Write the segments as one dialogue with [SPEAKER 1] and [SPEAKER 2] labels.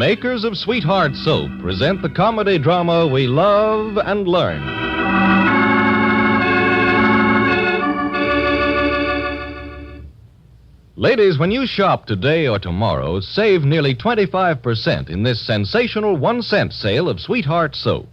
[SPEAKER 1] makers of Sweetheart Soap present the comedy drama We Love and Learn. Ladies, when you shop today or tomorrow, save nearly 25% in this sensational 1-cent sale of Sweetheart Soap.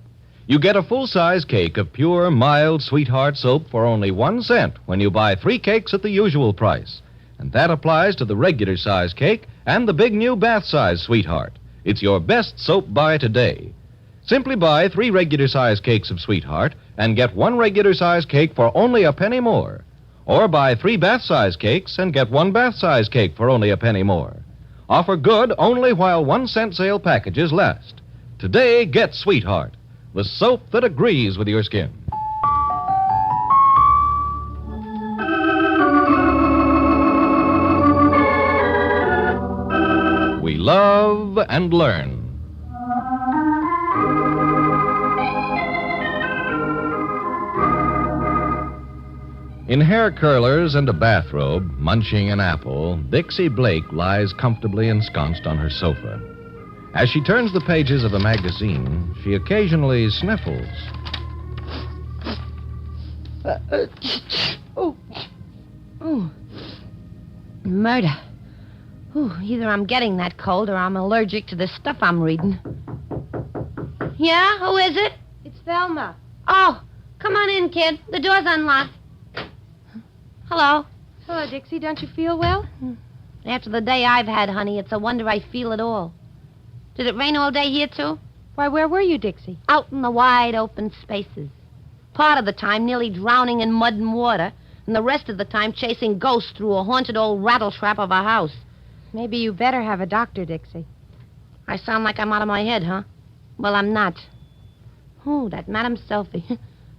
[SPEAKER 1] You get a full-size cake of pure, mild Sweetheart Soap for only 1 cent when you buy 3 cakes at the usual price. And that applies to the regular size cake and the big new bath size Sweetheart. It's your best soap buy today. Simply buy 3 regular size cakes of Sweetheart and get 1 regular size cake for only a penny more. Or buy 3 bath size cakes and get 1 bath size cake for only a penny more. Offer good only while 1-cent sale packages last. Today, get Sweetheart, the soap that agrees with your skin. We love and learn. In hair curlers and a bathrobe, munching an apple, Dixie Blake lies comfortably ensconced on her sofa. As she turns the pages of a magazine, she occasionally sniffles.
[SPEAKER 2] Murder. Either I'm getting that cold or I'm allergic to the stuff I'm reading. Yeah? Who is it?
[SPEAKER 3] It's Thelma.
[SPEAKER 2] Oh, come on in, kid. The door's unlocked. Hello.
[SPEAKER 3] Hello, Dixie. Don't you feel well?
[SPEAKER 2] After the day I've had, honey, it's a wonder I feel at all. Did it rain all day here, too?
[SPEAKER 3] Why, where were you, Dixie?
[SPEAKER 2] Out in the wide open spaces. Part of the time nearly drowning in mud and water, and the rest of the time chasing ghosts through a haunted old rattletrap of a house.
[SPEAKER 3] Maybe you better have a doctor, Dixie.
[SPEAKER 2] I sound like I'm out of my head, huh? Well, I'm not. Oh, that Madame Sophie.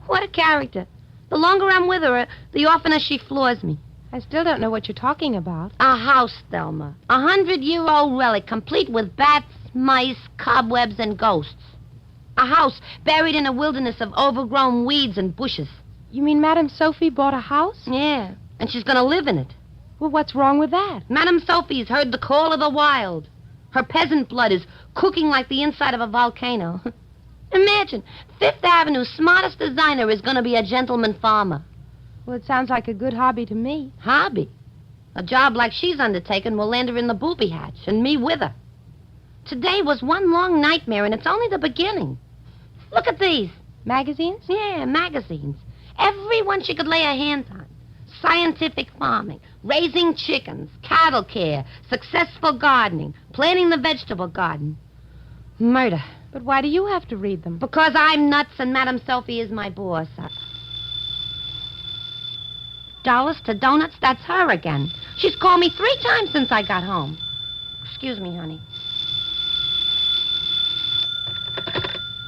[SPEAKER 2] What a character. The longer I'm with her, the oftener she floors me.
[SPEAKER 3] I still don't know what you're talking about.
[SPEAKER 2] A house, Thelma. 100-year-old relic, complete with bats, mice, cobwebs, and ghosts. A house buried in a wilderness of overgrown weeds and bushes.
[SPEAKER 3] You mean Madame Sophie bought a house?
[SPEAKER 2] Yeah, and she's going to live in it.
[SPEAKER 3] Well, what's wrong with that?
[SPEAKER 2] Madame Sophie's heard the call of the wild. Her peasant blood is cooking like the inside of a volcano. Imagine, Fifth Avenue's smartest designer is going to be a gentleman farmer.
[SPEAKER 3] Well, it sounds like a good hobby to me.
[SPEAKER 2] Hobby? A job like she's undertaken will land her in the booby hatch, and me with her. Today was one long nightmare, and it's only the beginning. Look at these.
[SPEAKER 3] Magazines?
[SPEAKER 2] Yeah, magazines. Every one she could lay her hands on. Scientific farming, raising chickens, cattle care, successful gardening, planting the vegetable garden. Murder.
[SPEAKER 3] But why do you have to read them?
[SPEAKER 2] Because I'm nuts and Madame Sophie is my boss. Dollars to donuts, that's her again. She's called me 3 times since I got home. Excuse me, honey.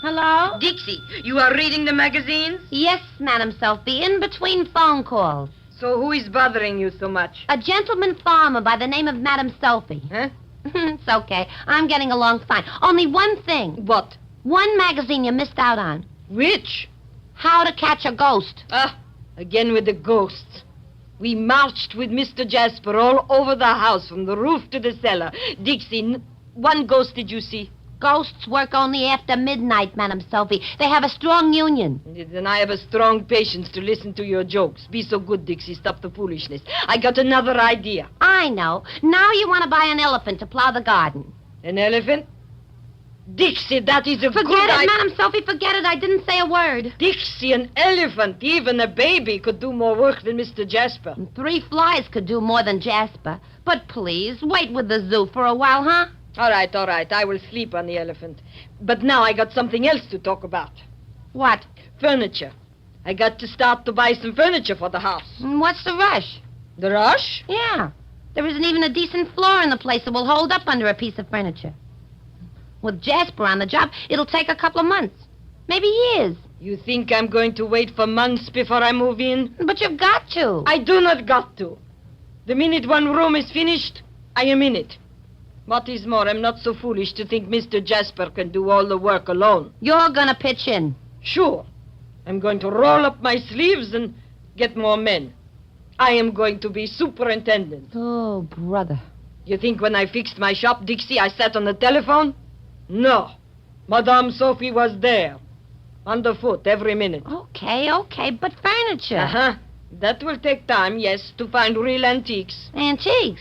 [SPEAKER 2] Hello?
[SPEAKER 4] Dixie, you are reading the magazines?
[SPEAKER 2] Yes, Madame Sophie, in between phone calls.
[SPEAKER 4] So who is bothering you so much?
[SPEAKER 2] A gentleman farmer by the name of Madame Sophie.
[SPEAKER 4] Huh?
[SPEAKER 2] It's okay. I'm getting along fine. Only one thing.
[SPEAKER 4] What?
[SPEAKER 2] One magazine you missed out on.
[SPEAKER 4] Which?
[SPEAKER 2] How to Catch a Ghost.
[SPEAKER 4] Again with the ghosts. We marched with Mr. Jasper all over the house, from the roof to the cellar. Dixie, one ghost did you see?
[SPEAKER 2] Ghosts work only after midnight, Madame Sophie. They have a strong union.
[SPEAKER 4] Then I have a strong patience to listen to your jokes. Be so good, Dixie. Stop the foolishness. I got another idea.
[SPEAKER 2] I know. Now you want to buy an elephant to plow the garden.
[SPEAKER 4] An elephant? Dixie, that is a good
[SPEAKER 2] Forget it,
[SPEAKER 4] idea.
[SPEAKER 2] Madame Sophie, forget it. I didn't say a word.
[SPEAKER 4] Dixie, an elephant, even a baby, could do more work than Mr. Jasper.
[SPEAKER 2] 3 flies could do more than Jasper. But please, wait with the zoo for a while, huh?
[SPEAKER 4] All right. I will sleep on the elephant. But now I got something else to talk about.
[SPEAKER 2] What?
[SPEAKER 4] Furniture. I got to start to buy some furniture for the house.
[SPEAKER 2] What's the rush?
[SPEAKER 4] The rush?
[SPEAKER 2] Yeah. There isn't even a decent floor in the place that will hold up under a piece of furniture. With Jasper on the job, it'll take a couple of months. Maybe years.
[SPEAKER 4] You think I'm going to wait for months before I move in?
[SPEAKER 2] But you've got to.
[SPEAKER 4] I do not got to. The minute one room is finished, I am in it. What is more, I'm not so foolish to think Mr. Jasper can do all the work alone.
[SPEAKER 2] You're gonna pitch in.
[SPEAKER 4] Sure. I'm going to roll up my sleeves and get more men. I am going to be superintendent.
[SPEAKER 2] Oh, brother.
[SPEAKER 4] You think when I fixed my shop, Dixie, I sat on the telephone? No. Madame Sophie was there. Underfoot every minute.
[SPEAKER 2] Okay, but furniture.
[SPEAKER 4] Uh-huh. That will take time, yes, to find real antiques.
[SPEAKER 2] Antiques.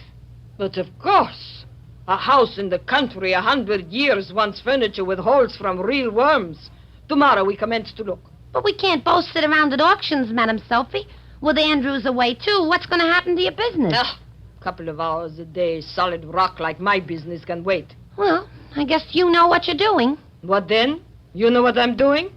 [SPEAKER 4] But of course. A house in the country 100 years wants furniture with holes from real worms. Tomorrow we commence to look.
[SPEAKER 2] But we can't both sit around at auctions, Madame Sophie. With Andrews away, too, what's going to happen to your business?
[SPEAKER 4] A couple of hours a day, solid rock like my business can wait.
[SPEAKER 2] Well, I guess you know what you're doing.
[SPEAKER 4] What then? You know what I'm doing?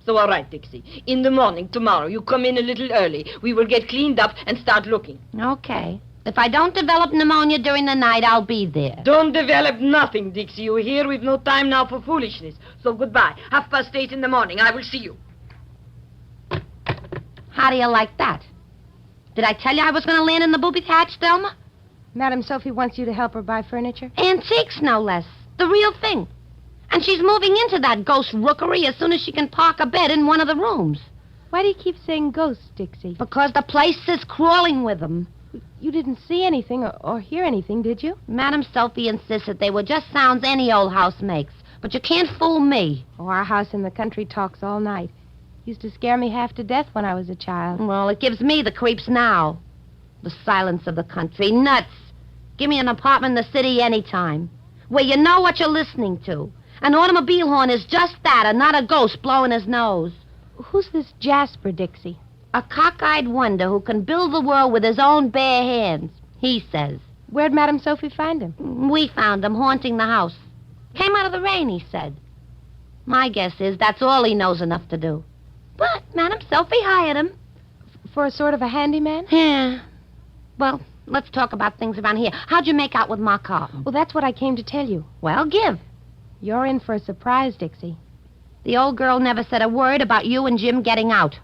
[SPEAKER 4] So all right, Dixie. In the morning, tomorrow, you come in a little early. We will get cleaned up and start looking.
[SPEAKER 2] Okay. If I don't develop pneumonia during the night, I'll be there.
[SPEAKER 4] Don't develop nothing, Dixie. You hear? We've no time now for foolishness. So goodbye. 8:30 in the morning. I will see you.
[SPEAKER 2] How do you like that? Did I tell you I was going to land in the booby hatch, Thelma?
[SPEAKER 3] Madame Sophie wants you to help her buy furniture?
[SPEAKER 2] Antiques, no less. The real thing. And she's moving into that ghost rookery as soon as she can park a bed in one of the rooms.
[SPEAKER 3] Why do you keep saying ghosts, Dixie?
[SPEAKER 2] Because the place is crawling with them.
[SPEAKER 3] You didn't see anything or hear anything, did you?
[SPEAKER 2] Madame Sophie insists that they were just sounds any old house makes. But you can't fool me.
[SPEAKER 3] Oh, our house in the country talks all night. Used to scare me half to death when I was a child.
[SPEAKER 2] Well, it gives me the creeps now. The silence of the country. Nuts. Give me an apartment in the city anytime. Where you know what you're listening to. An automobile horn is just that, and not a ghost blowing his nose.
[SPEAKER 3] Who's this Jasper, Dixie?
[SPEAKER 2] A cockeyed wonder who can build the world with his own bare hands, he says.
[SPEAKER 3] Where'd Madame Sophie find him?
[SPEAKER 2] We found him haunting the house. Came out of the rain, he said. My guess is that's all he knows enough to do. But Madame Sophie hired him.
[SPEAKER 3] For a sort of a handyman?
[SPEAKER 2] Yeah. Well, let's talk about things around here. How'd you make out with Ma Carlton?
[SPEAKER 3] Well, that's what I came to tell you.
[SPEAKER 2] Well, give.
[SPEAKER 3] You're in for a surprise, Dixie.
[SPEAKER 2] The old girl never said a word about you and Jim getting out.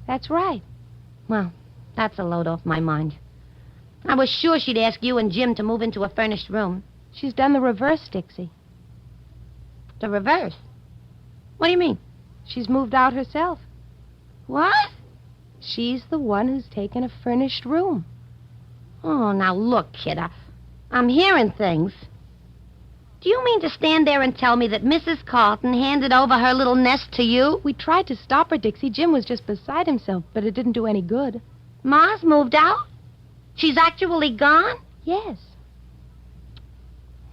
[SPEAKER 3] That's right.
[SPEAKER 2] Well, that's a load off my mind. I was sure she'd ask you and Jim to move into a furnished room.
[SPEAKER 3] She's done the reverse, Dixie.
[SPEAKER 2] The reverse? What do you mean?
[SPEAKER 3] She's moved out herself.
[SPEAKER 2] What?
[SPEAKER 3] She's the one who's taken a furnished room.
[SPEAKER 2] Oh, now look, kid, I'm hearing things. Do you mean to stand there and tell me that Mrs. Carlton handed over her little nest to you?
[SPEAKER 3] We tried to stop her, Dixie. Jim was just beside himself, but it didn't do any good.
[SPEAKER 2] Ma's moved out? She's actually gone?
[SPEAKER 3] Yes.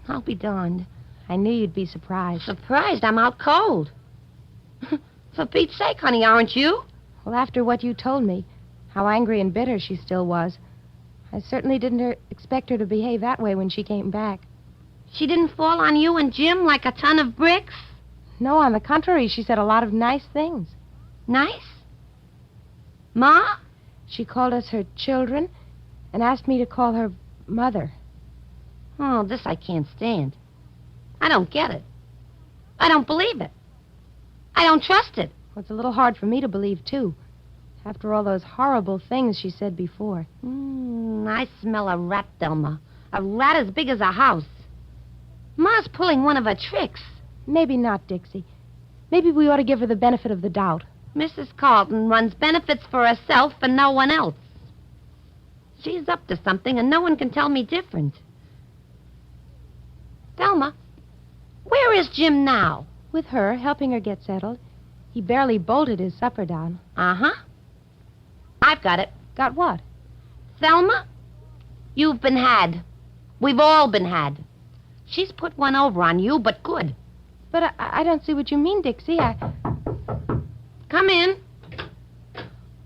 [SPEAKER 2] I'll be darned.
[SPEAKER 3] I knew you'd be surprised.
[SPEAKER 2] Surprised I'm out cold. For Pete's sake, honey, aren't you?
[SPEAKER 3] Well, after what you told me, how angry and bitter she still was, I certainly didn't expect her to behave that way when she came back.
[SPEAKER 2] She didn't fall on you and Jim like a ton of bricks?
[SPEAKER 3] No, on the contrary, she said a lot of nice things.
[SPEAKER 2] Nice? Ma?
[SPEAKER 3] She called us her children and asked me to call her mother.
[SPEAKER 2] Oh, this I can't stand. I don't get it. I don't believe it. I don't trust it.
[SPEAKER 3] Well, it's a little hard for me to believe, too, after all those horrible things she said before.
[SPEAKER 2] I smell a rat, Thelma. A rat as big as a house. Ma's pulling one of her tricks.
[SPEAKER 3] Maybe not, Dixie. Maybe we ought to give her the benefit of the doubt.
[SPEAKER 2] Mrs. Carlton runs benefits for herself and no one else. She's up to something, and no one can tell me different. Thelma, where is Jim now?
[SPEAKER 3] With her, helping her get settled. He barely bolted his supper down.
[SPEAKER 2] Uh-huh. I've got it.
[SPEAKER 3] Got what?
[SPEAKER 2] Thelma, you've been had. We've all been had. She's put one over on you, but good.
[SPEAKER 3] But I don't see what you mean, Dixie.
[SPEAKER 2] Come in.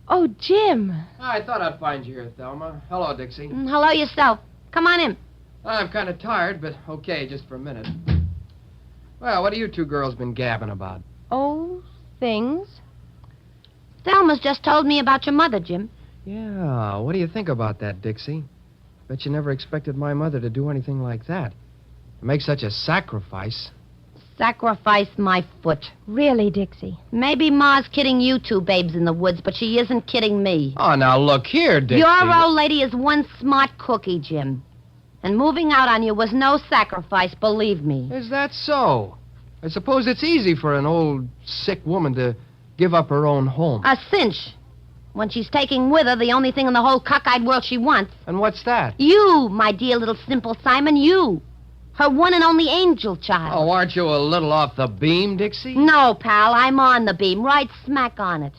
[SPEAKER 3] Oh, Jim.
[SPEAKER 5] I thought I'd find you here, Thelma. Hello, Dixie.
[SPEAKER 2] Hello yourself. Come on in.
[SPEAKER 5] I'm kind of tired, but okay, just for a minute. Well, what have you two girls been gabbing about?
[SPEAKER 3] Oh, things.
[SPEAKER 2] Thelma's just told me about your mother, Jim.
[SPEAKER 5] Yeah, what do you think about that, Dixie? Bet you never expected my mother to do anything like that. To make such a sacrifice.
[SPEAKER 2] Sacrifice my foot.
[SPEAKER 3] Really, Dixie?
[SPEAKER 2] Maybe Ma's kidding you two babes in the woods, but she isn't kidding me.
[SPEAKER 5] Oh, now look here, Dixie.
[SPEAKER 2] Your old lady is one smart cookie, Jim. And moving out on you was no sacrifice, believe me.
[SPEAKER 5] Is that so? I suppose it's easy for an old, sick woman to give up her own home.
[SPEAKER 2] A cinch. When she's taking with her the only thing in the whole cockeyed world she wants.
[SPEAKER 5] And what's that?
[SPEAKER 2] You, my dear little simple Simon, you. Her one and only angel child.
[SPEAKER 5] Oh, aren't you a little off the beam, Dixie?
[SPEAKER 2] No, pal, I'm on the beam, right smack on it.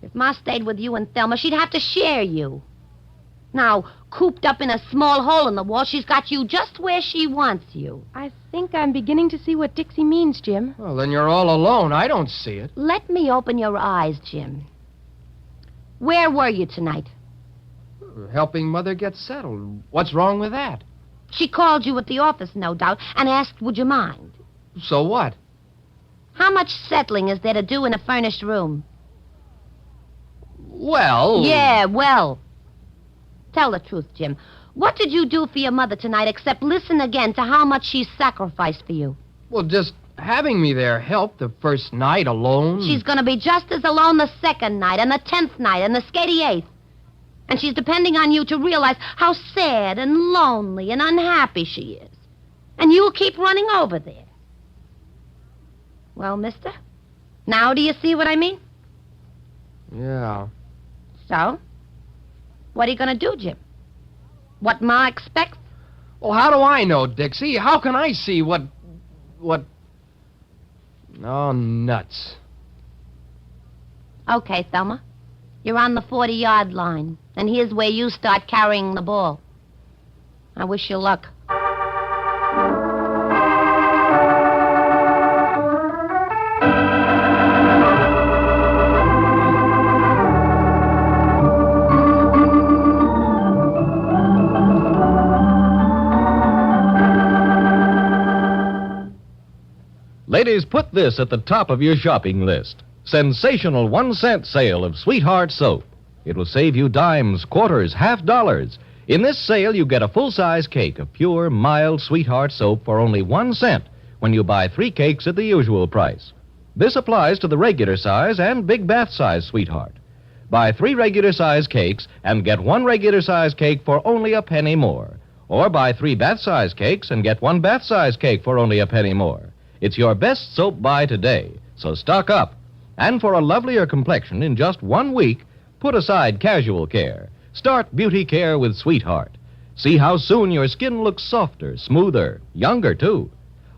[SPEAKER 2] If Ma stayed with you and Thelma, she'd have to share you. Now, cooped up in a small hole in the wall, she's got you just where she wants you.
[SPEAKER 3] I think I'm beginning to see what Dixie means, Jim.
[SPEAKER 5] Well, then you're all alone. I don't see it.
[SPEAKER 2] Let me open your eyes, Jim. Where were you tonight?
[SPEAKER 5] Helping Mother get settled. What's wrong with that?
[SPEAKER 2] She called you at the office, no doubt, and asked, would you mind?
[SPEAKER 5] So what?
[SPEAKER 2] How much settling is there to do in a furnished room?
[SPEAKER 5] Well...
[SPEAKER 2] Yeah, well. Tell the truth, Jim. What did you do for your mother tonight except listen again to how much she's sacrificed for you?
[SPEAKER 5] Well, just having me there helped the first night alone.
[SPEAKER 2] She's going to be just as alone the second night and the 10th night and the 88th. And she's depending on you to realize how sad and lonely and unhappy she is. And you'll keep running over there. Well, mister, now do you see what I mean?
[SPEAKER 5] Yeah.
[SPEAKER 2] So, what are you going to do, Jim? What Ma expects?
[SPEAKER 5] Well, how do I know, Dixie? How can I see what... Oh, nuts.
[SPEAKER 2] Okay, Thelma. You're on the 40-yard line, and here's where you start carrying the ball. I wish you luck.
[SPEAKER 1] Ladies, put this at the top of your shopping list. Sensational 1-cent sale of Sweetheart soap. It will save you dimes, quarters, half dollars. In this sale, you get a full-size cake of pure, mild Sweetheart soap for only 1 cent when you buy 3 cakes at the usual price. This applies to the regular size and big bath size Sweetheart. Buy 3 regular size cakes and get 1 regular size cake for only a penny more. Or buy 3 bath size cakes and get 1 bath size cake for only a penny more. It's your best soap buy today, so stock up. And for a lovelier complexion in just 1 week, put aside casual care. Start beauty care with Sweetheart. See how soon your skin looks softer, smoother, younger, too.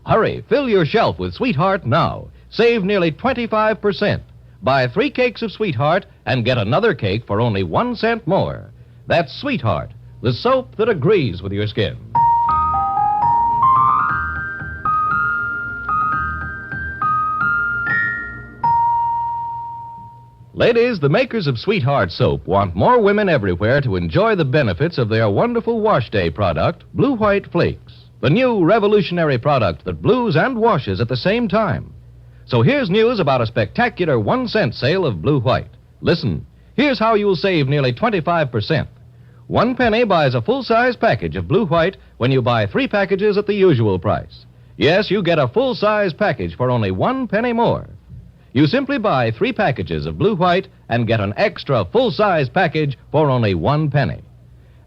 [SPEAKER 1] Hurry, fill your shelf with Sweetheart now. Save nearly 25%. Buy 3 cakes of Sweetheart and get another cake for only 1 cent more. That's Sweetheart, the soap that agrees with your skin. Ladies, the makers of Sweetheart soap want more women everywhere to enjoy the benefits of their wonderful wash day product, Blue White Flakes, the new revolutionary product that blues and washes at the same time. So here's news about a spectacular 1-cent sale of Blue White. Listen, here's how you'll save nearly 25%. 1 penny buys a full-size package of Blue White when you buy 3 packages at the usual price. Yes, you get a full-size package for only 1 penny more. You simply buy 3 packages of Blue White and get an extra full-size package for only 1 penny.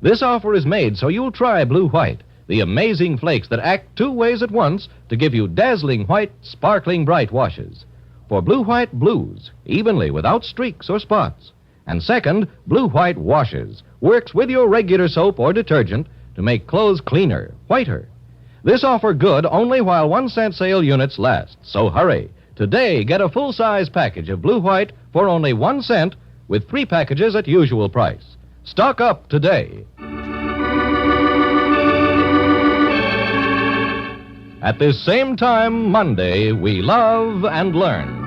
[SPEAKER 1] This offer is made so you'll try Blue White, the amazing flakes that act 2 ways at once to give you dazzling white, sparkling bright washes. For Blue White blues, evenly without streaks or spots. And second, Blue White washes, works with your regular soap or detergent to make clothes cleaner, whiter. This offer good only while 1-cent sale units last, so hurry. Today, get a full-size package of Blue White for only 1 cent with 3 packages at usual price. Stock up today. At this same time, Monday, we love and learn.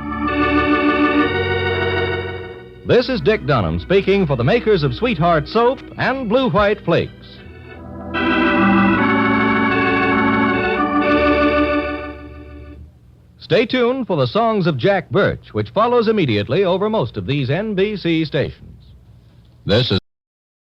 [SPEAKER 1] This is Dick Dunham speaking for the makers of Sweetheart Soap and Blue White Flakes. Stay tuned for the songs of Jack Birch, which follows immediately over most of these NBC stations.
[SPEAKER 6] This is